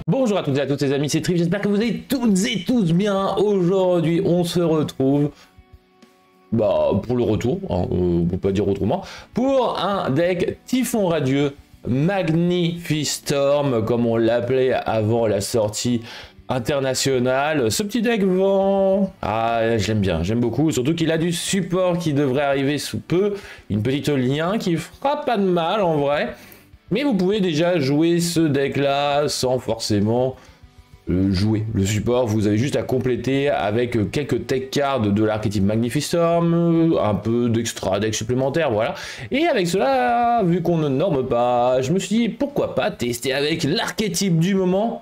Bonjour à toutes et à tous les amis, c'est Trif, j'espère que vous allez toutes et tous bien. Aujourd'hui, on se retrouve pour le retour, hein, on peut pas dire autrement, pour un deck Typhon Radieux Magnifi-Storm, comme on l'appelait avant la sortie internationale. Ce petit deck vend... Ah, je l'aime bien, j'aime beaucoup, surtout qu'il a du support qui devrait arriver sous peu, une petite lien qui fera pas de mal en vrai. Mais vous pouvez déjà jouer ce deck là sans forcément jouer le support. Vous avez juste à compléter avec quelques tech cards de l'archétype Magnifi-Storm, un peu d'extra deck supplémentaire, voilà. Et avec cela, vu qu'on ne norme pas, je me suis dit pourquoi pas tester avec l'archétype du moment,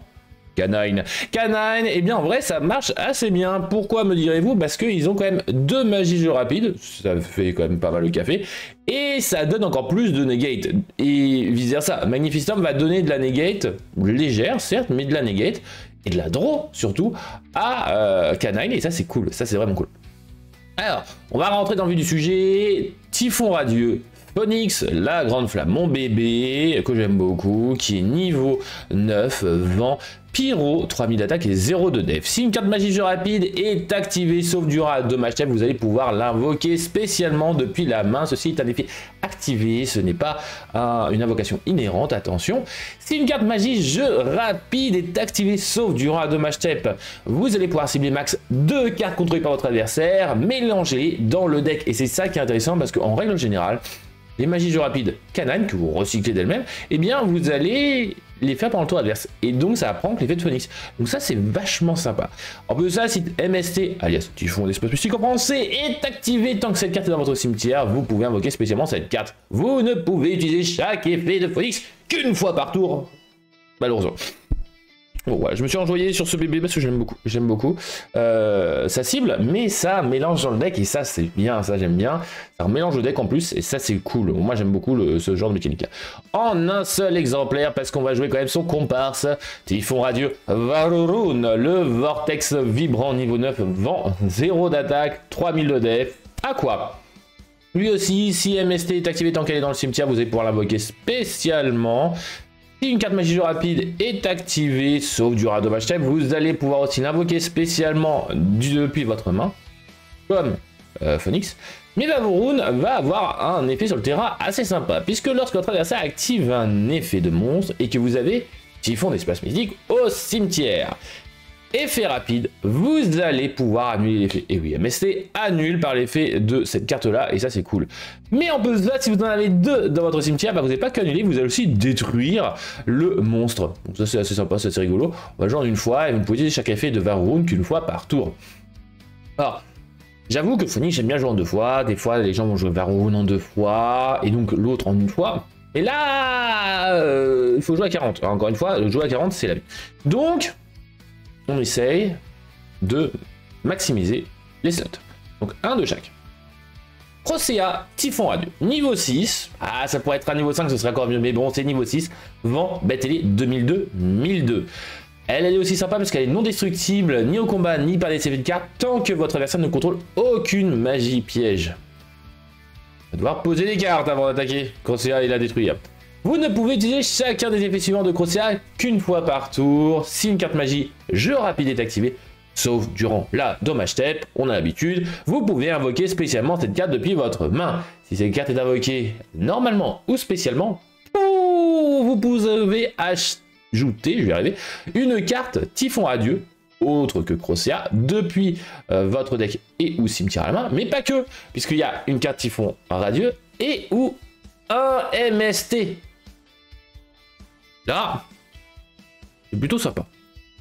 Canine. Canine, et bien en vrai ça marche assez bien. Pourquoi me direz-vous? Parce qu'ils ont quand même deux magies jeu rapide, ça fait quand même pas mal le café, et ça donne encore plus de negate. Et vice versa, Magnifi-Storm va donner de la negate, légère certes, mais de la negate, et de la draw surtout, à Canine, et ça c'est cool, ça c'est vraiment cool. Alors, on va rentrer dans le vif du sujet. Typhon Radieux Phoenix, la grande flamme, mon bébé, que j'aime beaucoup, qui est niveau 9, vent, pyro, 3000 d'attaque et 0 de def. Si une carte magie jeu rapide est activée, sauf durant dommage type, vous allez pouvoir l'invoquer spécialement depuis la main. Ceci est un effet activé, ce n'est pas une invocation inhérente, attention. Si une carte magie jeu rapide est activée, sauf durant dommage type, vous allez pouvoir cibler max 2 cartes contrôlées par votre adversaire, mélanger dans le deck. Et c'est ça qui est intéressant parce qu'en règle générale, les magies jeu rapide Canine, que vous recyclez d'elle-même, eh bien vous allez les faire pendant le tour adverse. Et donc ça apprend l'effet de Phoenix. Donc ça c'est vachement sympa. En plus de ça, si MST, alias Typhon d'Espace Mystique en français, est activé tant que cette carte est dans votre cimetière, vous pouvez invoquer spécialement cette carte. Vous ne pouvez utiliser chaque effet de Phoenix qu'une fois par tour, malheureusement. Bon, ouais, je me suis enjoyé sur ce bébé parce que j'aime beaucoup sa cible, mais ça mélange dans le deck et ça c'est bien, ça j'aime bien, ça mélange le deck en plus et ça c'est cool. Moi j'aime beaucoup ce genre de mécanique là. En un seul exemplaire parce qu'on va jouer quand même son comparse, Typhon Radieux Varurun, le vortex vibrant niveau 9, vent, 0 d'attaque, 3000 de def, à quoi? Lui aussi, si MST est activé tant qu'elle est dans le cimetière, vous allez pouvoir l'invoquer spécialement. Si une carte magie jeu rapide est activée, sauf du dommage type, vous allez pouvoir aussi l'invoquer spécialement depuis votre main, comme Phoenix. Mais Varurun va avoir un effet sur le terrain assez sympa, puisque lorsque votre adversaire active un effet de monstre et que vous avez Typhon d'Espace Mystique au cimetière. Effet rapide, vous allez pouvoir annuler l'effet. Et oui, MST annule par l'effet de cette carte-là, et ça c'est cool. Mais en plus de ça, si vous en avez deux dans votre cimetière, vous n'avez pas qu'annuler, vous allez aussi détruire le monstre. Donc ça c'est assez sympa, c'est assez rigolo. On va jouer en une fois, et vous pouvez utiliser chaque effet de Varurun qu'une fois par tour. Alors, j'avoue que Phoenix, j'aime bien jouer en 2 fois. Des fois, les gens vont jouer Varurun en 2 fois, et donc l'autre en 1 fois. Et là, il faut jouer à 40. Alors, encore une fois, jouer à 40, c'est la vie. Donc, on essaye de maximiser les slots. Donc un de chaque. Crocea, Typhon Radieux, niveau 6. Ah, ça pourrait être un niveau 5, ce serait encore mieux, mais bon, c'est niveau 6. Vent, bête ailée 2002, 1002. Elle est aussi sympa parce qu'elle est non destructible, ni au combat, ni par des effets de cartes, tant que votre adversaire ne contrôle aucune magie piège. On va devoir poser des cartes avant d'attaquer. Crocea, il a détruit. Vous ne pouvez utiliser chacun des effets suivants de Crocea qu'une fois par tour. Si une carte magie jeu rapide est activée, sauf durant la dommage step, on a l'habitude, vous pouvez invoquer spécialement cette carte depuis votre main. Si cette carte est invoquée normalement ou spécialement, vous pouvez ajouter, je vais y arriver, une carte Typhon Radieux, autre que Crocea, depuis votre deck et ou cimetière à la main, mais pas que, puisqu'il y a une carte Typhon Radieux et ou un MST. Là, c'est plutôt sympa.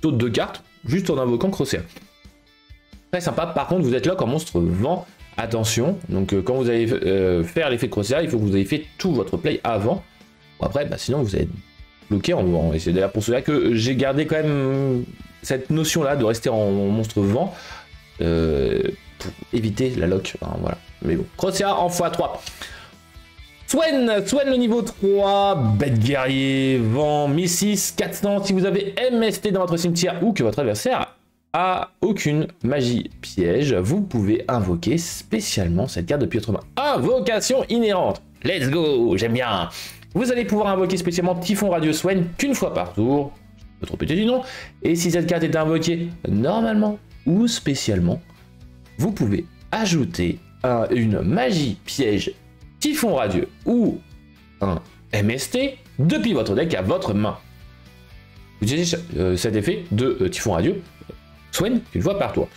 Plutôt 2 cartes, juste en invoquant Crocea. Très sympa. Par contre, vous êtes là comme monstre vent. Attention. Donc, quand vous allez faire l'effet de Crocea, il faut que vous ayez fait tout votre play avant. Bon, après, sinon, vous allez bloqué en vent. Et c'est d'ailleurs pour cela que j'ai gardé quand même cette notion-là de rester en monstre vent pour éviter la lock. Enfin, voilà. Mais bon. Crocea en x3. Swen le niveau 3, bête guerrier, vent, 1006, 400. Si vous avez MST dans votre cimetière ou que votre adversaire a aucune magie piège, vous pouvez invoquer spécialement cette carte depuis votre main. Invocation inhérente. Let's go, j'aime bien. Vous allez pouvoir invoquer spécialement Typhon Radieux Swen qu'une fois par tour. votre petit nom. Et si cette carte est invoquée normalement ou spécialement, vous pouvez ajouter une magie piège typhon radieux ou un MST depuis votre deck à votre main. Vous utilisez cet effet de typhon radieux, Swen, une fois par tour.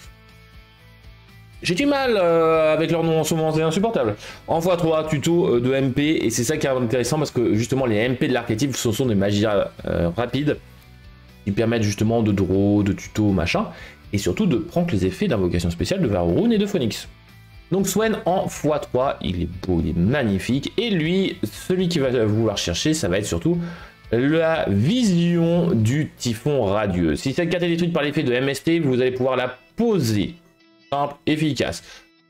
J'ai du mal avec leur nom en ce moment, c'est insupportable. En x3, tuto de MP, et c'est ça qui est intéressant parce que justement les MP de l'archétype, ce sont des magies rapides qui permettent justement de draw, de tuto, machin, et surtout de prendre les effets d'invocation spéciale de Varroon et de Phoenix. Donc Swen en x3, il est beau, il est magnifique, et lui, celui qui va vouloir chercher, ça va être surtout la vision du typhon radieux. Si cette carte est détruite par l'effet de MST, vous allez pouvoir la poser. Simple, efficace.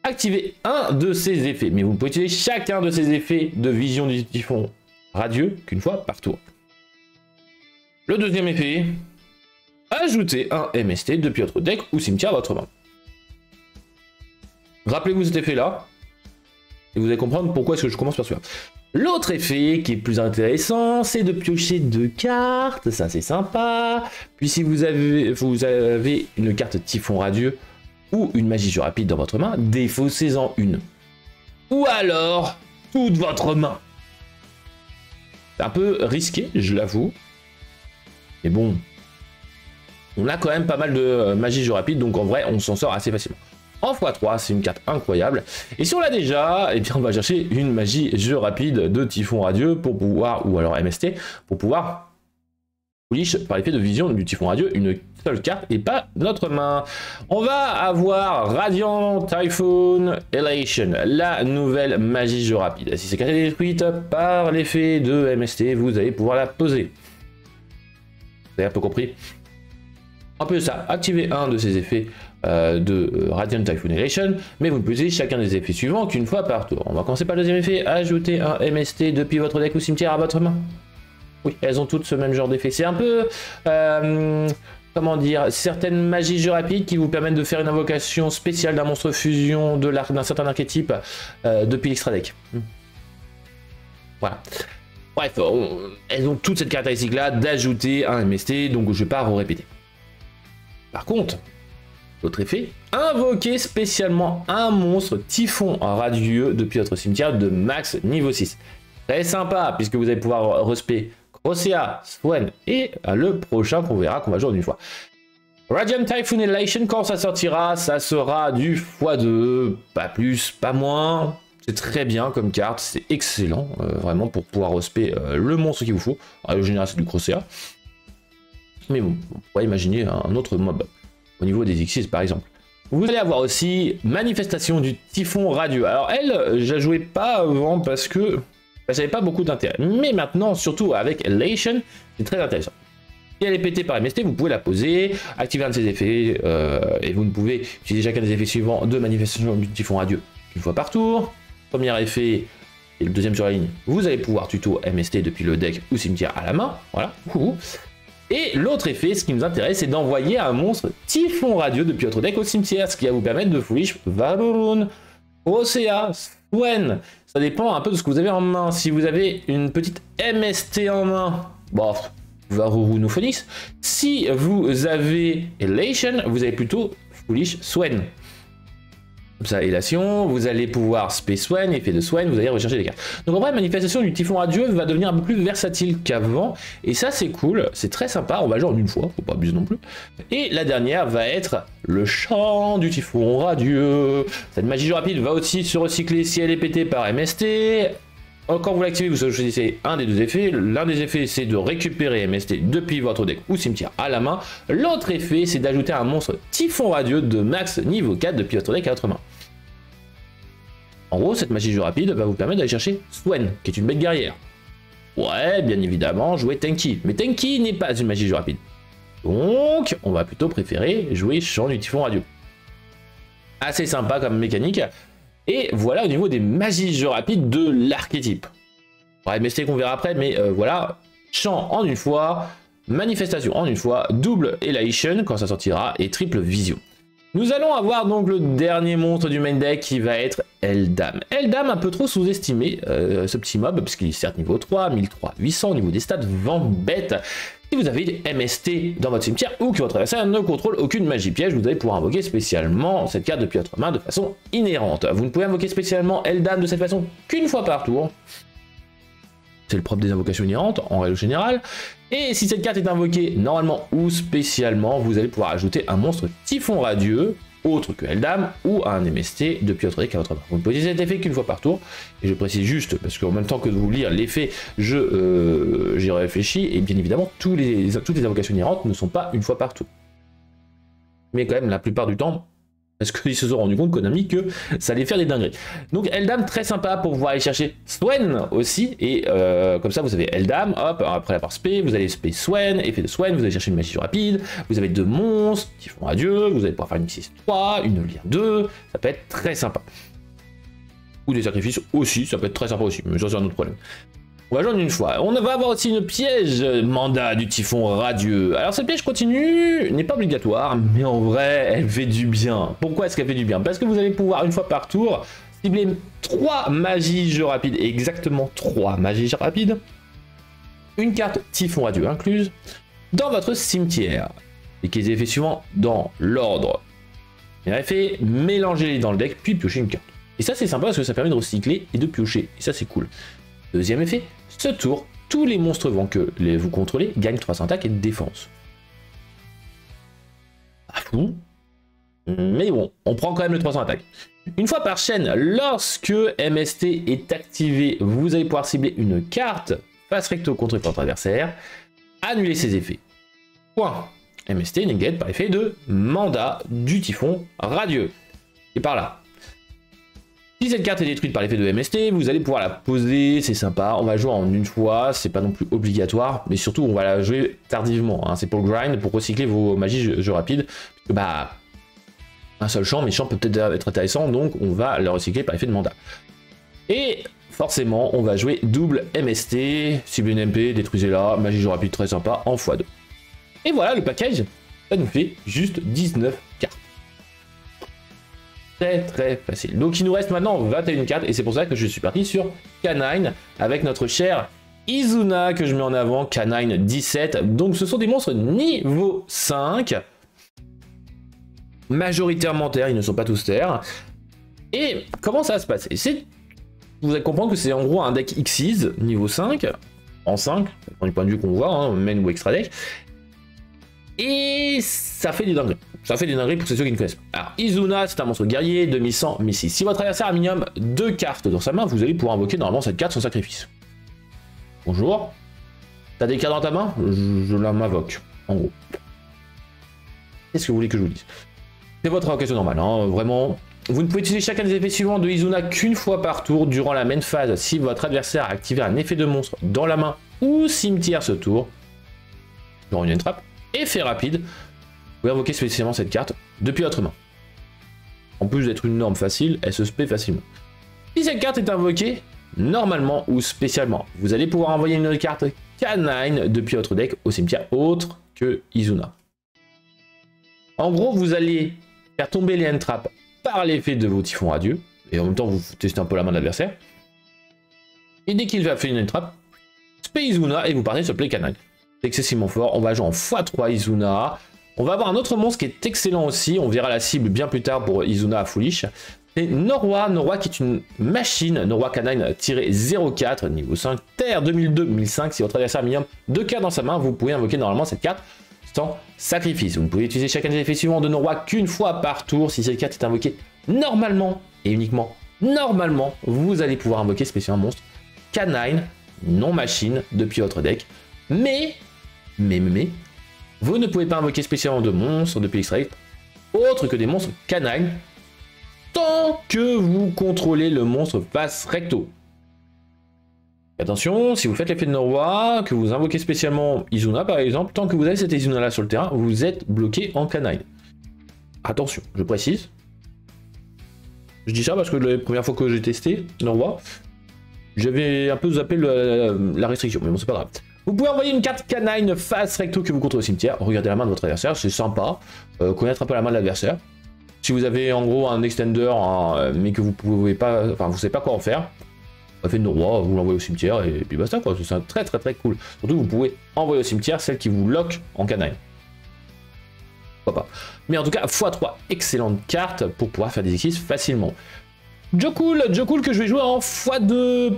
Activez un de ces effets, mais vous pouvez utiliser chacun de ces effets de vision du typhon radieux qu'une fois par tour. Le deuxième effet, ajoutez un MST depuis votre deck ou cimetière à votre main. Rappelez-vous cet effet-là, et vous allez comprendre pourquoi est-ce que je commence par celui-là. L'autre effet qui est plus intéressant, c'est de piocher 2 cartes, ça c'est sympa. Puis si vous avez une carte typhon radieux ou une magie jeu rapide dans votre main, défaussez-en une. Ou alors, toute votre main. C'est un peu risqué, je l'avoue. Mais bon, on a quand même pas mal de magie jeu rapide, donc en vrai, on s'en sort assez facilement. En x3, c'est une carte incroyable. Et si on l'a déjà, eh bien on va chercher une magie jeu rapide de typhon radieux pour pouvoir, ou alors MST, pour pouvoir foolish par l'effet de vision du typhon radieux, une seule carte et pas notre main. On va avoir Radiant Typhoon Elation, la nouvelle magie jeu rapide. Si cette carte est détruite par l'effet de MST, vous allez pouvoir la poser. Vous avez un peu compris? En plus de ça, activez un de ces effets de Radiant Typhoon Elation, mais vous pouvez utiliser chacun des effets suivants qu'une fois par tour. On va commencer par le deuxième effet, ajouter un MST depuis votre deck ou cimetière à votre main. Oui, elles ont toutes ce même genre d'effet. C'est un peu, comment dire, certaines magies jeu rapide qui vous permettent de faire une invocation spéciale d'un monstre fusion d'un certain archétype depuis l'extra deck. Voilà. Bref, elles ont toute cette caractéristique-là d'ajouter un MST, donc je ne vais pas répéter. Par contre, l'autre effet, invoquer spécialement un monstre typhon radieux depuis votre cimetière de max niveau 6. Très sympa, puisque vous allez pouvoir respect Crocea, Swen et le prochain qu'on verra, qu'on va jouer une fois. Radiant Typhoon Elation, quand ça sortira, ça sera du x2, pas plus, pas moins. C'est très bien comme carte, c'est excellent, vraiment pour pouvoir respect le monstre qu'il vous faut. En général, c'est du Crocea. Mais bon, on pourrait imaginer un autre mob, au niveau des X6 par exemple. Vous allez avoir aussi Manifestation du Typhon Radieux. Alors elle, je la jouais pas avant parce que j'avais pas beaucoup d'intérêt. Mais maintenant, surtout avec Elation, c'est très intéressant. Si elle est pétée par MST, vous pouvez la poser, activer un de ses effets, et vous ne pouvez utiliser chacun des effets suivants de Manifestation du Typhon Radieux une fois par tour. Premier effet, et le deuxième sur la ligne, vous allez pouvoir tuto MST depuis le deck ou cimetière à la main. Voilà. Et l'autre effet, ce qui nous intéresse, c'est d'envoyer un monstre typhon radieux depuis votre deck au cimetière, ce qui va vous permettre de foolish Varroon, Crocea, Swen. Ça dépend un peu de ce que vous avez en main. Si vous avez une petite MST en main, bon, Varroon ou Phoenix. Si vous avez Elation, vous avez plutôt foolish Swen. Comme ça, Elation, vous allez pouvoir Space Swen, effet de Swen, vous allez rechercher des cartes. Donc en vrai, Manifestation du Typhon Radieux va devenir un peu plus versatile qu'avant, et ça c'est cool, c'est très sympa, on va jouer en une fois, faut pas abuser non plus. Et la dernière va être le chant du Typhon Radieux. Cette magie jeu rapide va aussi se recycler si elle est pétée par MST. Quand vous l'activez, vous choisissez un des deux effets. L'un des effets, c'est de récupérer MST depuis votre deck ou cimetière à la main. L'autre effet, c'est d'ajouter un monstre Typhon Radieux de max niveau 4 depuis votre deck à votre main. En gros, cette magie jeu rapide va vous permettre d'aller chercher Swen, qui est une bête guerrière. Ouais, bien évidemment, jouer Tanky. Mais Tanky n'est pas une magie jeu rapide. Donc, on va plutôt préférer jouer Chant du Typhon Radieux. Assez sympa comme mécanique. Et voilà au niveau des magies jeu rapides de l'archétype. Ouais, MST qu'on verra après, mais voilà. Chant en une fois, Manifestation en une fois, double Elation quand ça sortira, et triple Vision. Nous allons avoir donc le dernier monstre du main deck qui va être Eldam. Eldam un peu trop sous-estimé, ce petit mob, parce qu'il est certes niveau 3, 1300 au niveau des stats, vente bête. Si vous avez MST dans votre cimetière ou que votre adversaire ne contrôle aucune magie piège, vous allez pouvoir invoquer spécialement cette carte depuis votre main de façon inhérente. Vous ne pouvez invoquer spécialement Eldam de cette façon qu'une fois par tour. C'est le propre des invocations inhérentes en règle générale. Et si cette carte est invoquée normalement ou spécialement, vous allez pouvoir ajouter un monstre Typhon Radieux, autre que Eldam, ou un MST depuis votre deck à votre main. Vous ne pouvez utiliser cet effet qu'une fois par tour. Et je précise juste, parce qu'en même temps que de vous lire l'effet, j'y réfléchis, et bien évidemment, toutes les invocations inhérentes ne sont pas une fois par tour. Mais quand même, la plupart du temps, parce qu'ils se sont rendu compte, Konami, que ça allait faire des dingueries. Donc Eldam, très sympa pour pouvoir aller chercher Swen aussi. Et comme ça, vous avez Eldam, hop, après l'avoir spé, vous allez spé Swen, effet de Swen, vous allez chercher une magie rapide. Vous avez 2 monstres qui font adieu, vous allez pouvoir faire une 6-3, une lien 2. Ça peut être très sympa. Ou des sacrifices aussi, ça peut être très sympa aussi, mais ça c'est un autre problème. On va joindre une fois. On va avoir aussi une piège mandat du Typhon Radieux. Alors cette piège continue n'est pas obligatoire, mais en vrai, elle fait du bien. Pourquoi est-ce qu'elle fait du bien? Parce que vous allez pouvoir, une fois par tour, cibler 3 magies jeu rapide, exactement 3 magies jeu rapide, une carte Typhon Radieux incluse, dans votre cimetière. Et qui est les effets suivants dans l'ordre. Premier effet, mélangez-les dans le deck, puis piochez une carte. Et ça c'est sympa parce que ça permet de recycler et de piocher. Et ça c'est cool. Deuxième effet, ce tour, tous les monstres vents que vous contrôlez gagnent 300 attaques et de défense. Pas fou, mais bon, on prend quand même le 300 attaques. Une fois par chaîne, lorsque MST est activé, vous allez pouvoir cibler une carte face recto contre votre adversaire, annuler ses effets. Point. MST negate par effet de mandat du Typhon Radieux. Et par là. Si cette carte est détruite par l'effet de MST, vous allez pouvoir la poser, c'est sympa. On va jouer en une fois, c'est pas non plus obligatoire, mais surtout on va la jouer tardivement. Hein. C'est pour le grind, pour recycler vos magies jeu rapide. Parce que bah, un seul champ, mais champ peut peut-être être intéressant, donc on va le recycler par effet de mandat. Et forcément, on va jouer double MST, cible une MP, détruisez-la, magie jeu rapide très sympa en x2. Et voilà, le package, ça nous fait juste 19 cartes. Très facile. Donc il nous reste maintenant 21 cartes et c'est pour ça que je suis parti sur K9 avec notre cher Izuna que je mets en avant, K9 17. Donc ce sont des monstres niveau 5. Majoritairement terre, ils ne sont pas tous terre. Et comment ça va se passer? Vous allez comprendre que c'est en gros un deck Xyz niveau 5, en 5, du point de vue qu'on voit, hein, main ou extra deck. Et ça fait des dingueries. Ça fait des dingueries pour ceux qui ne connaissent pas. Alors, Izuna, c'est un monstre guerrier, 2100, 1006. Si votre adversaire a minimum 2 cartes dans sa main, vous allez pouvoir invoquer normalement cette carte sans sacrifice. Bonjour. T'as des cartes dans ta main? Je la m'invoque, en gros. Qu'est-ce que vous voulez que je vous dise? C'est votre invocation normale, hein, vraiment. Vous ne pouvez utiliser chacun des effets suivants de Izuna qu'une fois par tour durant la main phase si votre adversaire a activé un effet de monstre dans la main ou cimetière ce tour. Genre une trappe. Effet rapide, vous pouvez invoquer spécialement cette carte depuis votre main. En plus d'être une norme facile, elle se spé facilement. Si cette carte est invoquée, normalement ou spécialement, vous allez pouvoir envoyer une carte K9 depuis votre deck au cimetière autre que Izuna. En gros, vous allez faire tomber les end traps par l'effet de vos Typhons Radieux, et en même temps vous testez un peu la main de l'adversaire. Et dès qu'il va faire une end trap, spé Izuna et vous partez sur play K9. Excessivement fort, on va jouer en x3 Izuna. On va avoir un autre monstre qui est excellent aussi, on verra la cible bien plus tard pour Izuna à Foolish. C'est Norwa, Norwa qui est une machine, Norwa K9-04, niveau 5, terre 2002-1005. Si votre adversaire a minimum 2 cartes dans sa main, vous pouvez invoquer normalement cette carte sans sacrifice. Vous ne pouvez utiliser chacun des effets suivants de Norwa qu'une fois par tour. Si cette carte est invoquée normalement et uniquement normalement, vous allez pouvoir invoquer spécialement un monstre K9 non machine depuis votre deck. Mais, vous ne pouvez pas invoquer spécialement de monstres depuis l'extract, autre que des monstres K9, tant que vous contrôlez le monstre face recto. Attention, si vous faites l'effet de Norwa, que vous invoquez spécialement Izuna par exemple, tant que vous avez cette Izuna là sur le terrain, vous êtes bloqué en K9. Attention, je précise. Je dis ça parce que la première fois que j'ai testé Norwa, j'avais un peu zappé la restriction, mais bon c'est pas grave. Vous pouvez envoyer une carte K9 face recto que vous contrôlez au cimetière. Regardez la main de votre adversaire, c'est sympa. Connaître un peu la main de l'adversaire. Si vous avez en gros un extender, hein, mais que vous pouvez pas, enfin vous savez pas quoi en faire, faites une roi, vous l'envoyez au cimetière et puis basta quoi. C'est très cool. Surtout vous pouvez envoyer au cimetière celle qui vous lock en canine. Pourquoi pas. Mais en tout cas, x3, excellente carte pour pouvoir faire des esquisses facilement. Jocool que je vais jouer en x2.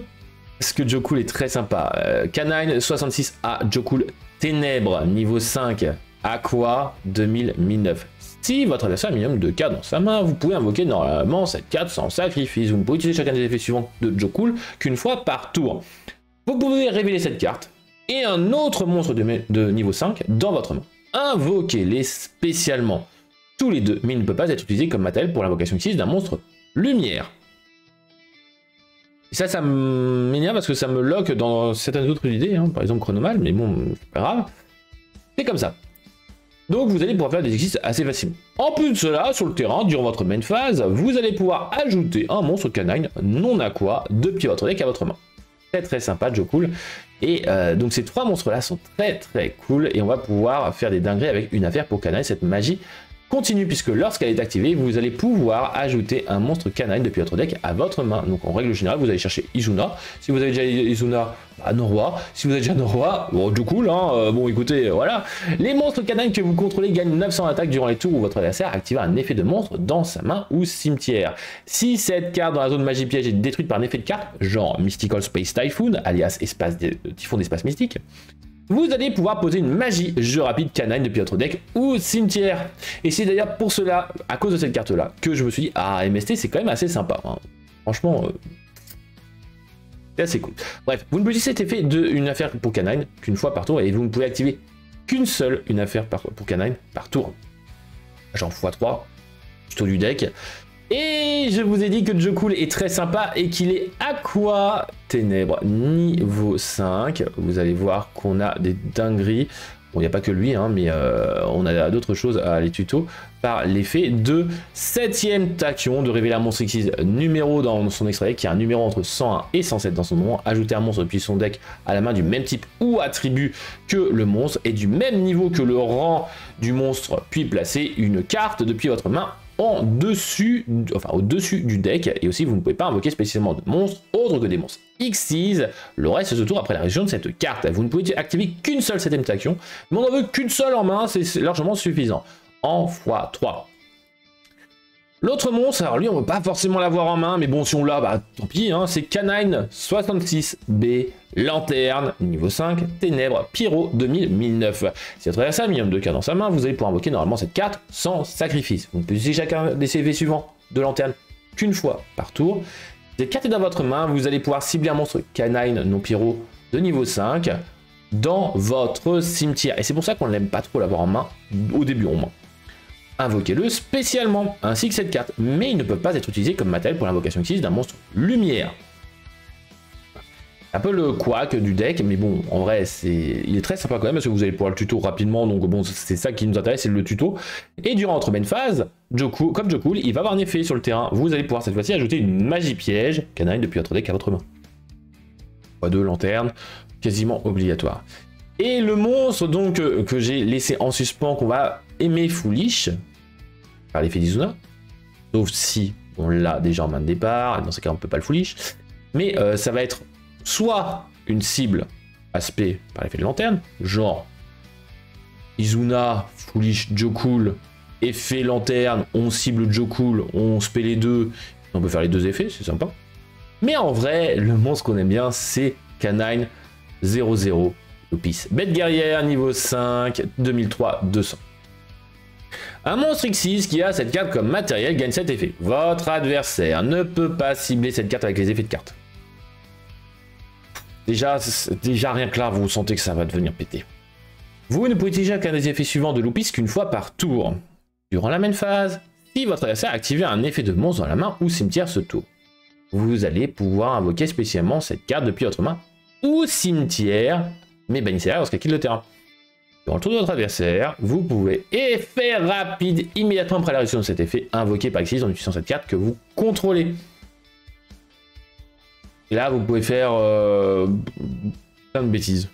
Parce que Jocool est très sympa. Canine 66A, Jocool Ténèbres, niveau 5, Aqua 2009. Si votre adversaire a un minimum de cartes dans sa main, vous pouvez invoquer normalement cette carte sans sacrifice. Vous ne pouvez utiliser chacun des effets suivants de Jocool qu'une fois par tour. Vous pouvez révéler cette carte et un autre monstre de niveau 5 dans votre main. Invoquez-les spécialement. Tous les deux, mais il ne peut pas être utilisé comme matériel pour l'invocation X d'un monstre lumière. Et ça m'énerve parce que ça me lock dans certaines autres idées, hein, par exemple Chronomal, mais bon, c'est pas grave. C'est comme ça. Donc vous allez pouvoir faire des exercices assez facilement. En plus de cela, sur le terrain, durant votre main phase, vous allez pouvoir ajouter un monstre canine non aqua depuis votre deck à votre main. Très sympa, Jocool. Et donc ces trois monstres là sont très cool et on va pouvoir faire des dingueries avec une affaire pour canine. Cette magie continue puisque lorsqu'elle est activée, vous allez pouvoir ajouter un monstre canine depuis votre deck à votre main. Donc en règle générale, vous allez chercher Izuna. Si vous avez déjà Izuna, bah, Noroi. Si vous avez déjà Noroi, bon, Jocool, hein, bon écoutez, voilà. Les monstres canines que vous contrôlez gagnent 900 attaques durant les tours où votre adversaire active un effet de monstre dans sa main ou cimetière. Si cette carte dans la zone magie piège est détruite par un effet de carte, genre Mystical Space Typhoon, alias typhon d'espace mystique, vous allez pouvoir poser une magie jeu rapide canine depuis votre deck ou cimetière. Et c'est d'ailleurs pour cela, à cause de cette carte là, que je me suis dit, ah MST c'est quand même assez sympa. Hein. Franchement, c'est assez cool. Bref, vous ne pouvez utiliser cet effet d'une affaire pour canine qu'une fois par tour et vous ne pouvez activer qu'une seule une affaire pour canine par tour. Genre x3, tuto du deck. Et je vous ai dit que Jocool est très sympa et qu'il est Aqua Ténèbres niveau 5. Vous allez voir qu'on a des dingueries. Bon, il n'y a pas que lui, hein, mais on a d'autres choses à les tutos. Par l'effet de 7ème tachyon, de révéler un monstre X numéro dans son extrait, qui a un numéro entre 101 et 107 dans son nom. Ajouter un monstre depuis son deck à la main du même type ou attribut que le monstre et du même niveau que le rang du monstre, puis placer une carte depuis votre main au-dessus du deck, et aussi vous ne pouvez pas invoquer spécialement de monstres autres que des monstres Xyz le reste de ce tour après la région de cette carte. Vous ne pouvez activer qu'une seule 7ème action, mais on n'en veut qu'une seule en main, c'est largement suffisant. En x3. L'autre monstre, alors lui on ne veut pas forcément l'avoir en main, mais bon si on l'a, bah tant pis, hein, c'est Canine 66B, Lanterne, niveau 5, Ténèbres, Pyro 2009. Si votre adversaire a un minimum de cartes dans sa main, vous allez pouvoir invoquer normalement cette carte sans sacrifice. Vous ne pouvez utiliser chacun des CV suivants de Lanterne qu'une fois par tour. Cette carte est dans votre main, vous allez pouvoir cibler un monstre Canine non Pyro de niveau 5 dans votre cimetière. Et c'est pour ça qu'on n'aime pas trop l'avoir en main au début au moins. Invoquez-le spécialement, ainsi que cette carte, mais ils ne peuvent pas être utilisés comme matériel pour l'invocation X d'un monstre lumière. Un peu le quack du deck, mais bon, en vrai, il est très sympa quand même, parce que vous allez pouvoir le tuto rapidement, donc bon, c'est ça qui nous intéresse, c'est le tuto. Et durant votre main phase, comme Jocool, il va avoir un effet sur le terrain, vous allez pouvoir cette fois-ci ajouter une magie piège, canine depuis votre deck à votre main. x2, lanterne, quasiment obligatoire. Et le monstre donc que j'ai laissé en suspens, qu'on va aimer foolish, par l'effet d'Izuna, sauf si on l'a déjà en main de départ, dans ce cas on ne peut pas le foolish, mais ça va être soit une cible aspect par l'effet de lanterne, genre Izuna, foolish, Jocool, effet lanterne, on cible Jocool, on spé les deux, on peut faire les deux effets, c'est sympa. Mais en vrai, le monstre qu'on aime bien, c'est Canine 00. Lupis. Bête guerrière, niveau 5, 2003, 200. Un monstre X6 qui a cette carte comme matériel gagne cet effet. Votre adversaire ne peut pas cibler cette carte avec les effets de carte. Déjà rien que là, vous sentez que ça va devenir pété. Vous ne pouvez utiliser qu'un des effets suivants de Lupis qu'une fois par tour. Durant la même phase, si votre adversaire a activé un effet de monstre dans la main ou cimetière ce tour, vous allez pouvoir invoquer spécialement cette carte depuis votre main ou cimetière, mais bannissez-la lorsqu'elle quitte le terrain. Dans le tour de votre adversaire, vous pouvez, effet rapide, immédiatement après la réalisation de cet effet, invoquer par X en utilisant cette carte que vous contrôlez. Et là, vous pouvez faire plein de bêtises.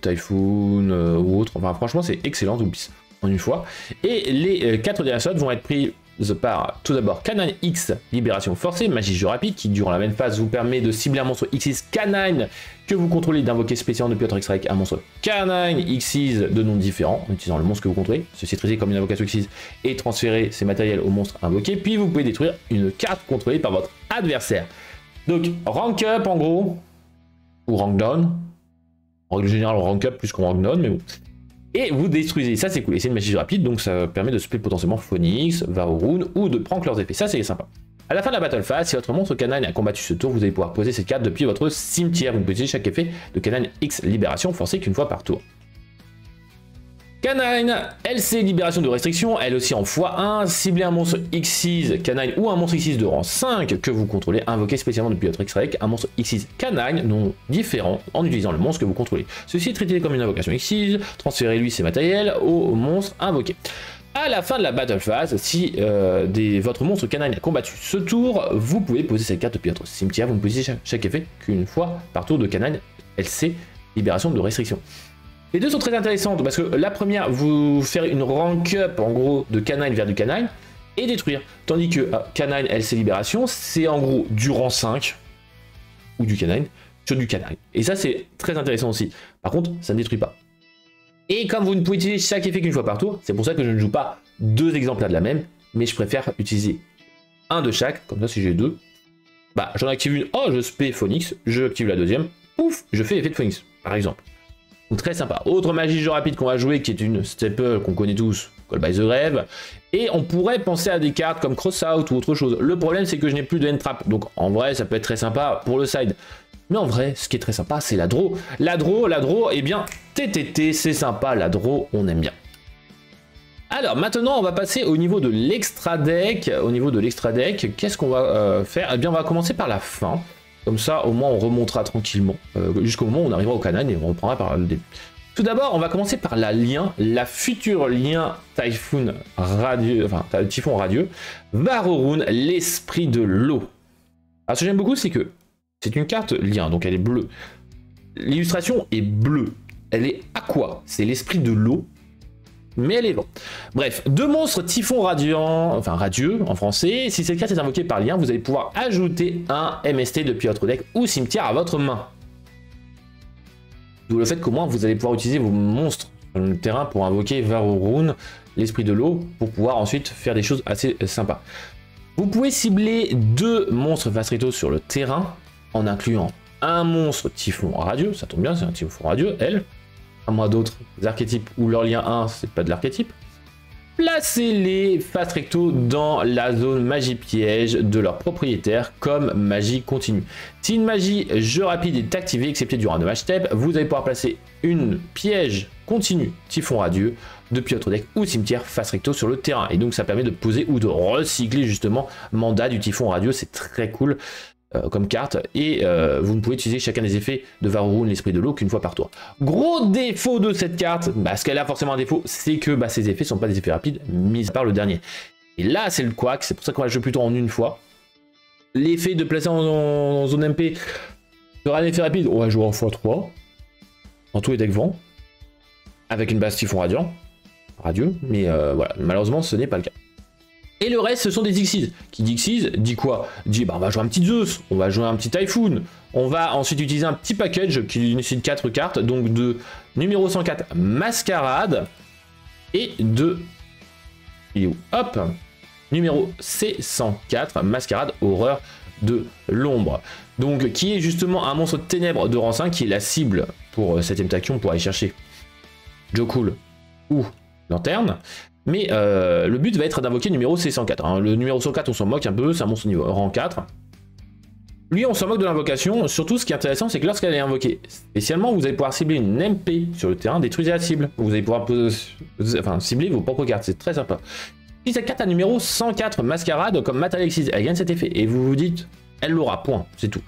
Typhoon ou autre. Enfin, franchement, c'est excellent. en une fois. Et les 4 dernières slots vont être prises par tout d'abord Canine X, libération forcée, magie jeu rapide, qui durant la même phase vous permet de cibler un monstre X6 Canine que vous contrôlez, d'invoquer spécialement depuis votre extra deck un monstre Canine X6 de noms différents, en utilisant le monstre que vous contrôlez, ceci est traité comme une invocation X6 et transférer ses matériels au monstre invoqué, puis vous pouvez détruire une carte contrôlée par votre adversaire. Donc rank up en gros, ou rank down, en règle générale rank up plus qu'on rank down, mais bon. Et vous détruisez, ça c'est cool, et c'est une magie rapide, donc ça permet de split potentiellement Phoenix, Varoroon, ou de prendre leurs effets, ça c'est sympa. À la fin de la battle phase, si votre monstre canine a combattu ce tour, vous allez pouvoir poser cette carte depuis votre cimetière, vous pouvez utiliser chaque effet de canine X libération forcée qu'une fois par tour. Canine, LC libération de restriction, elle aussi en x1, ciblez un monstre X6 canine ou un monstre X6 de rang 5 que vous contrôlez, invoquez spécialement depuis votre extra deck un monstre X6 canine non différent en utilisant le monstre que vous contrôlez. Ceci est traité comme une invocation X6, transférez lui ses matériels au monstre invoqué. À la fin de la battle phase, si votre monstre canine a combattu ce tour, vous pouvez poser cette carte depuis votre cimetière, vous ne posez chaque effet qu'une fois par tour de canine LC libération de restriction. Les deux sont très intéressantes parce que la première, vous faire une rank up en gros de canine vers du canine et détruire. Tandis que canine LC libération, c'est en gros du rang 5 ou du canine sur du canine. Et ça c'est très intéressant aussi. Par contre, ça ne détruit pas. Et comme vous ne pouvez utiliser chaque effet qu'une fois par tour, c'est pour ça que je ne joue pas deux exemplaires de la même, mais je préfère utiliser un de chaque. Comme ça, si j'ai deux, bah j'en active une, oh je spé Phoenix, je active la deuxième, pouf, je fais effet de Phoenix, par exemple. Donc très sympa. Autre magie jeu rapide qu'on va jouer, qui est une staple qu'on connaît tous, Call by the Rave. Et on pourrait penser à des cartes comme Cross Out ou autre chose. Le problème, c'est que je n'ai plus de end trap. Donc en vrai, ça peut être très sympa pour le side. Mais en vrai, ce qui est très sympa, c'est la draw. La draw, eh bien, TTT, c'est sympa. La draw, on aime bien. Alors maintenant, on va passer au niveau de l'extra deck. Au niveau de l'extra deck, qu'est-ce qu'on va faire? Eh bien, on va commencer par la fin. Comme ça, au moins, on remontera tranquillement jusqu'au moment où on arrivera au canine et on reprendra par le début. Tout d'abord, on va commencer par la future lien Typhoon radieux, enfin Typhon radieux, Varoroon, l'esprit de l'eau. Alors, ce que j'aime beaucoup, c'est que c'est une carte lien, donc elle est bleue. L'illustration est bleue, elle est aqua, c'est l'esprit de l'eau. Mais elle est longue. Bref, deux monstres Typhon radiant, enfin radieux en français. Si cette carte est invoquée par lien, vous allez pouvoir ajouter un MST depuis votre deck ou cimetière à votre main. D'où le fait qu'au moins vous allez pouvoir utiliser vos monstres sur le terrain pour invoquer Varoroon, l'esprit de l'eau, pour pouvoir ensuite faire des choses assez sympas. Vous pouvez cibler deux monstres Vastrito sur le terrain en incluant un monstre Typhon radieux, ça tombe bien, c'est un Typhon radieux, elle. À moins d'autres archétypes où leur lien 1 c'est pas de l'archétype. Placez les Fast Recto dans la zone magie piège de leur propriétaire comme magie continue. Si une magie jeu rapide est activée, excepté durant un dommage step, vous allez pouvoir placer une piège continue Typhon radieux depuis votre deck ou cimetière Fast Recto sur le terrain. Et donc ça permet de poser ou de recycler justement mandat du Typhon radieux, c'est très cool. Comme carte, et vous ne pouvez utiliser chacun des effets de Varoroon, l'esprit de l'eau, qu'une fois par tour. Gros défaut de cette carte, parce qu'elle a forcément un défaut, c'est que ces effets ne sont pas des effets rapides, mis à part le dernier. Et là, c'est le couac, c'est pour ça qu'on va jouer plutôt en une fois. L'effet de placer en zone MP sera un effet rapide, on va jouer en x3, en tous les decks vent, avec une base Typhon radieux, mais voilà, malheureusement, ce n'est pas le cas. Et le reste, ce sont des X6. Qui dit X6 dit quoi? Dit bah on va jouer un petit Zeus, on va jouer un petit Typhoon, on va ensuite utiliser un petit package qui nécessite 4 cartes, donc de numéro 104 Mascarade et de hop, numéro C104 Mascarade Horreur de l'ombre. Donc qui est justement un monstre de ténèbres de rang 5 qui est la cible pour 7ème tachyon pour aller chercher Jokul ou Lanterne. Mais le but va être d'invoquer le numéro C104. Hein. Le numéro 104, on s'en moque un peu, c'est un monstre niveau rang 4. Lui, on s'en moque de l'invocation. Surtout, ce qui est intéressant, c'est que lorsqu'elle est invoquée, spécialement, vous allez pouvoir cibler une MP sur le terrain, détruire la cible. Vous allez pouvoir cibler vos propres cartes, c'est très sympa. Si cette carte a numéro 104 Mascarade comme matériel X6, elle gagne cet effet. Et vous vous dites, elle l'aura, point, c'est tout.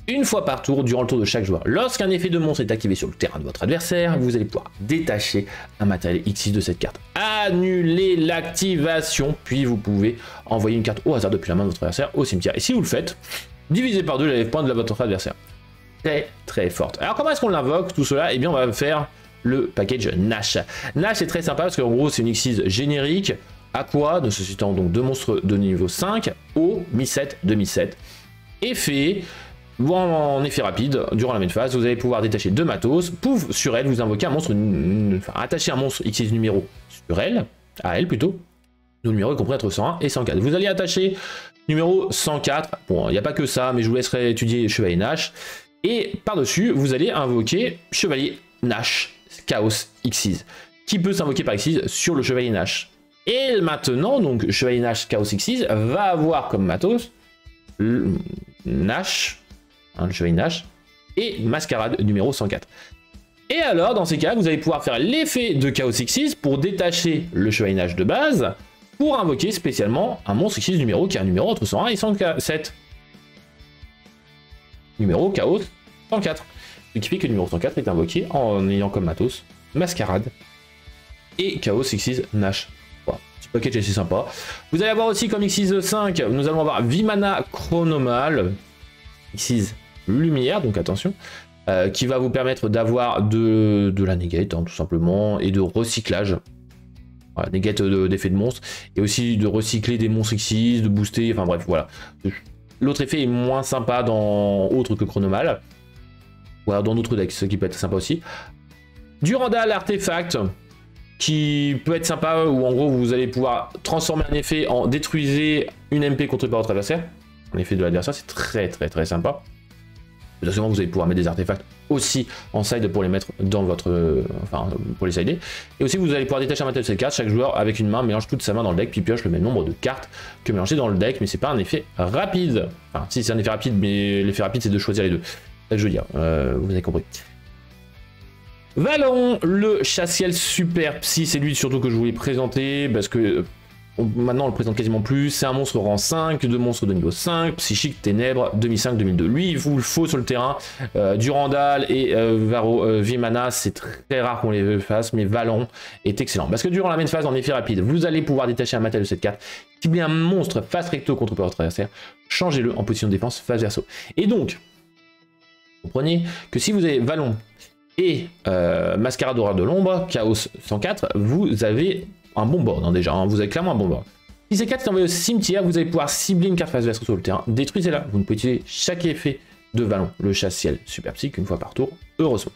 Une fois par tour, durant le tour de chaque joueur, lorsqu'un effet de monstre est activé sur le terrain de votre adversaire, vous allez pouvoir détacher un matériel X6 de cette carte. Annulez l'activation, puis vous pouvez envoyer une carte au hasard depuis la main de votre adversaire au cimetière. Et si vous le faites, divisez par 2 la life point de votre adversaire. Très très forte. Alors comment est-ce qu'on l'invoque tout cela? Eh bien on va faire le package Nash. Nash est très sympa parce qu'en gros c'est une Xyz générique, Aqua, nécessitant donc 2 monstres de niveau 5, eau, mi-7, demi-7. Effet, en effet rapide, durant la même phase, vous allez pouvoir détacher 2 matos, pouf, sur elle, vous invoquez un monstre, enfin attacher un monstre Xyz numéro sur elle, à elle plutôt, nos numéros est compris entre 101 et 104. Vous allez attacher numéro 104, bon, il n'y a pas que ça, mais je vous laisserai étudier Chevalier Nash, et par-dessus, vous allez invoquer Chevalier Nash, Chaos Xyz, qui peut s'invoquer par Xyz sur le Chevalier Nash. Et maintenant, donc, Chevalier Nash, Chaos Xyz va avoir comme matos Nash, le Chevalier Nash, et Mascarade numéro 104. Et alors, dans ces cas, vous allez pouvoir faire l'effet de Chaos Xyz pour détacher le Chevalier Nash de base, pour invoquer spécialement un monstre Xyz numéro qui a un numéro entre 101 et 107. Numéro Chaos 104. Ce qui fait que le numéro 104 est invoqué en ayant comme matos Mascarade et Chaos Xyz Nash. Voilà, petit package assez sympa. Vous allez avoir aussi comme Xyz 5, nous allons avoir Vimana Chronomal, Xyz Lumière, donc attention, qui va vous permettre d'avoir de la negate, hein, tout simplement, et de recyclage. Voilà, negate d'effet de monstre, et aussi de recycler des monstres Xyz, de booster, enfin bref, voilà. L'autre effet est moins sympa dans autre que Chronomal, ou alors dans d'autres decks, ce qui peut être sympa aussi. Durandal Artefact, qui peut être sympa, où en gros vous allez pouvoir transformer un effet en détruisez une MP contre par votre adversaire. Un effet de l'adversaire, c'est très sympa. Potentiellement vous allez pouvoir mettre des artefacts aussi en side pour les mettre dans votre... enfin, pour les sider. Et aussi vous allez pouvoir détacher un matériel de cette carte. Chaque joueur avec une main mélange toute sa main dans le deck, puis pioche le même nombre de cartes que mélangées dans le deck, mais c'est pas un effet rapide. Enfin, si c'est un effet rapide, mais l'effet rapide c'est de choisir les deux. C'est ça que je veux dire, vous avez compris. Valon, le chassiel super psy, c'est lui surtout que je voulais présenter, parce que maintenant on le présente quasiment plus. C'est un monstre rang 5, 2 monstres de niveau 5, psychique, ténèbres, 2005, 2002. Lui, il vous le faut sur le terrain. Durandal et Vimana, c'est très rare qu'on les fasse, mais Valon est excellent. Parce que durant la main phase, en effet rapide, vous allez pouvoir détacher un matériel de cette carte, cibler un monstre face recto contre votre adversaire, changez-le en position de défense face verso. Et donc, comprenez que si vous avez Valon et Mascarade d'Horreur de l'Ombre, Chaos 104, vous avez un bon board, hein, déjà, hein, vous avez clairement un bon board. Si ces cartes sont envoyées au cimetière, vous allez pouvoir cibler une carte face verso sur le terrain, détruisez-la. Vous ne pouvez utiliser chaque effet de Valon, le chasse-ciel super psy, qu'une fois par tour, heureusement.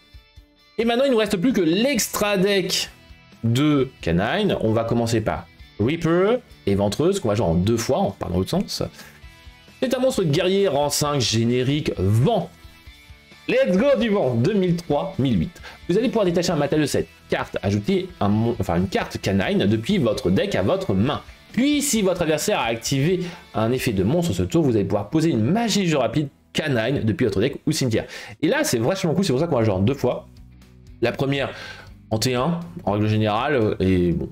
Et maintenant, il ne nous reste plus que l'extra deck de Canine. On va commencer par Reaper et Ventreuse, qu'on va jouer en 2 fois, on repart dans l'autre sens. C'est un monstre guerrier rang 5 générique vent. Let's go du vent, 2003-1008. Vous allez pouvoir détacher un matériel de cette carte, ajouter une carte canine depuis votre deck à votre main. Puis si votre adversaire a activé un effet de monstre ce tour, vous allez pouvoir poser une magie jeu rapide canine depuis votre deck ou cimetière. Et là c'est vachement cool, c'est pour ça qu'on va jouer en 2 fois. La première en T1 en règle générale, et bon,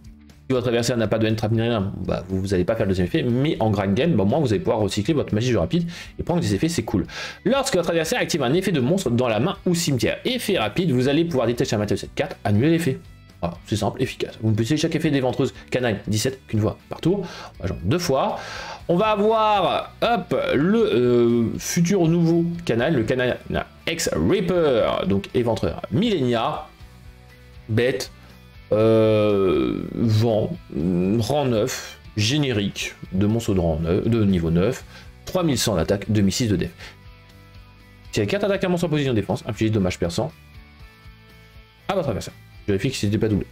si votre adversaire n'a pas de end-trap ni rien, bah, vous n'allez pas faire le deuxième effet, mais en grand game, bah, au moins vous allez pouvoir recycler votre magie jeu rapide et prendre des effets, c'est cool. Lorsque votre adversaire active un effet de monstre dans la main ou cimetière, effet rapide, vous allez pouvoir détacher un matériel de cette carte, annuler l'effet. Voilà, c'est simple, efficace. Vous pouvez utiliser chaque effet des Ventreuses canine 17 qu'une fois par tour, on va jouer 2 fois. On va avoir, hop, le futur nouveau canal, le canal X-Reaper, donc éventreur Millenia, bête, vent, rang 9, générique de monstre de, rang 9, de niveau 9, 3100 d'attaque, 2006 de def. Si la carte attaque un monstre en position de défense, infligez dommage perçant à votre adversaire. Je vérifie que c'était pas doublé.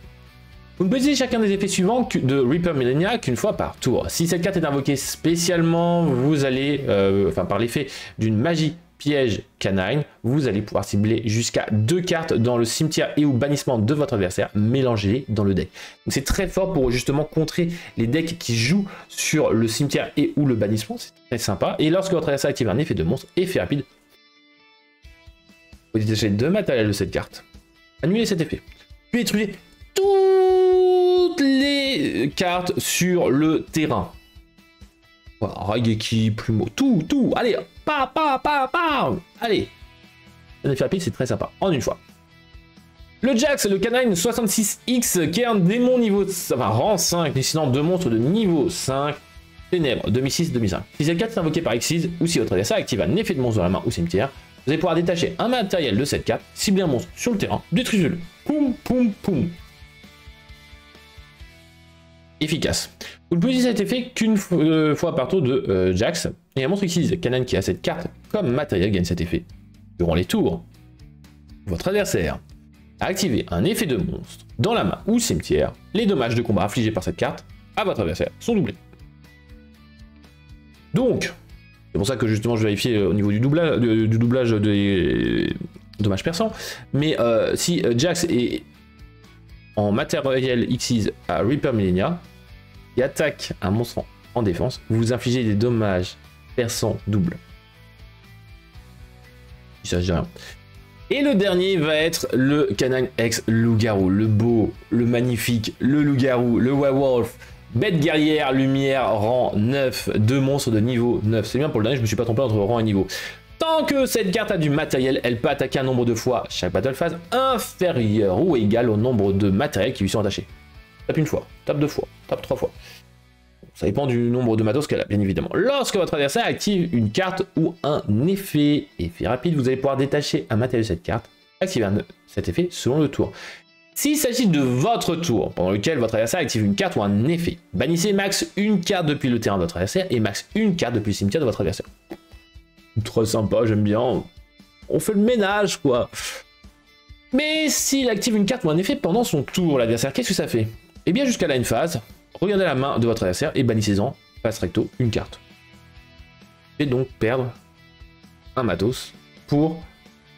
Vous ne pouvez utiliser chacun des effets suivants de Reaper Millenia qu'une fois par tour. Si cette carte est invoquée spécialement, vous allez, par l'effet d'une magie piège canine, vous allez pouvoir cibler jusqu'à 2 cartes dans le cimetière et ou bannissement de votre adversaire, mélangez-les dans le deck. Donc c'est très fort pour justement contrer les decks qui jouent sur le cimetière et ou le bannissement, c'est très sympa. Et lorsque votre adversaire active un effet de monstre, effet rapide, vous détachez 2 matériels de cette carte, annulez cet effet, puis détruisez toutes les cartes sur le terrain. Voilà, Raigeki, Plumeau, tout, allez, allez. Un effet rapide, c'est très sympa, en une fois. Le Jax, le canine 66X, qui est un démon niveau, rang 5, dessinant 2 monstres de niveau 5, ténèbres, 2006-2005. Si cette carte est invoquée par Xyz, ou si votre adversaire active un effet de monstre dans la main ou cimetière, Vous allez pouvoir détacher un matériel de cette carte, cibler un monstre sur le terrain, détruisez-le. Poum, poum, poum. Efficace. Vous ne pouvez utiliser cet effet qu'une fois par tour de Jax, et un monstre utilise Canaan qui a cette carte comme matériel gagne cet effet. Durant les tours, votre adversaire a activé un effet de monstre dans la main ou cimetière. Les dommages de combat infligés par cette carte à votre adversaire sont doublés. Donc, c'est pour ça que justement je vérifie au niveau du doublage des dommages perçants, mais si Jax est en matériel Xyz à Reaper Millennia, qui attaque un monstre en défense, vous infligez des dommages perçants doubles. Il s'agit de rien. Et le dernier va être le Canaan X loup-garou, le beau, le magnifique, le loup-garou, le werewolf, bête guerrière, lumière, rang 9, 2 monstres de niveau 9. C'est bien pour le dernier, je me suis pas trompé entre rang et niveau. Tant que cette carte a du matériel, elle peut attaquer un nombre de fois chaque battle phase inférieur ou égal au nombre de matériels qui lui sont attachés. Tape une fois, tape 2 fois, tape 3 fois. Ça dépend du nombre de matos qu'elle a, bien évidemment. Lorsque votre adversaire active une carte ou un effet rapide, vous allez pouvoir détacher un matériel de cette carte, activer cet effet selon le tour. S'il s'agit de votre tour, pendant lequel votre adversaire active une carte ou un effet, bannissez max une carte depuis le terrain de votre adversaire et max une carte depuis le cimetière de votre adversaire. Très sympa, j'aime bien. On fait le ménage, quoi. Mais s'il active une carte ou un effet pendant son tour, l'adversaire, qu'est-ce que ça fait? Eh bien, jusqu'à la phase, regardez la main de votre adversaire et bannissez-en, passe recto, une carte. Et donc perdre un matos pour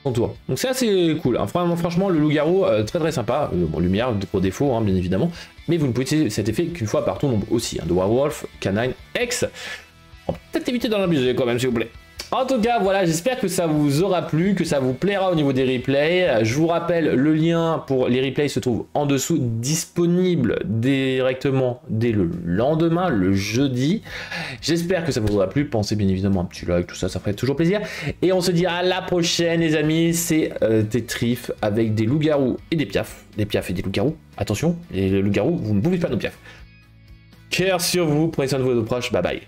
son tour. Donc c'est assez cool. Hein. Franchement, le loup-garou, très sympa. Bon, lumière, pour défaut, hein, bien évidemment. Mais vous ne pouvez utiliser cet effet qu'une fois par tour nombre aussi. Hein, de Werewolf, Canaan, X. On va peut-être éviter d'en abuser quand même, s'il vous plaît. En tout cas, voilà, j'espère que ça vous aura plu, que ça vous plaira au niveau des replays. Je vous rappelle, le lien pour les replays se trouve en dessous, disponible directement dès le lendemain, le jeudi. J'espère que ça vous aura plu. Pensez bien évidemment à un petit like, tout ça, ça ferait toujours plaisir. Et on se dit à la prochaine, les amis. C'est Tetrif avec des loups-garous et des piafs. Des piafs et des loups-garous. Attention, les loups-garous, vous ne bouffez pas nos piafs. Cœur sur vous, prenez soin de vos proches, bye bye.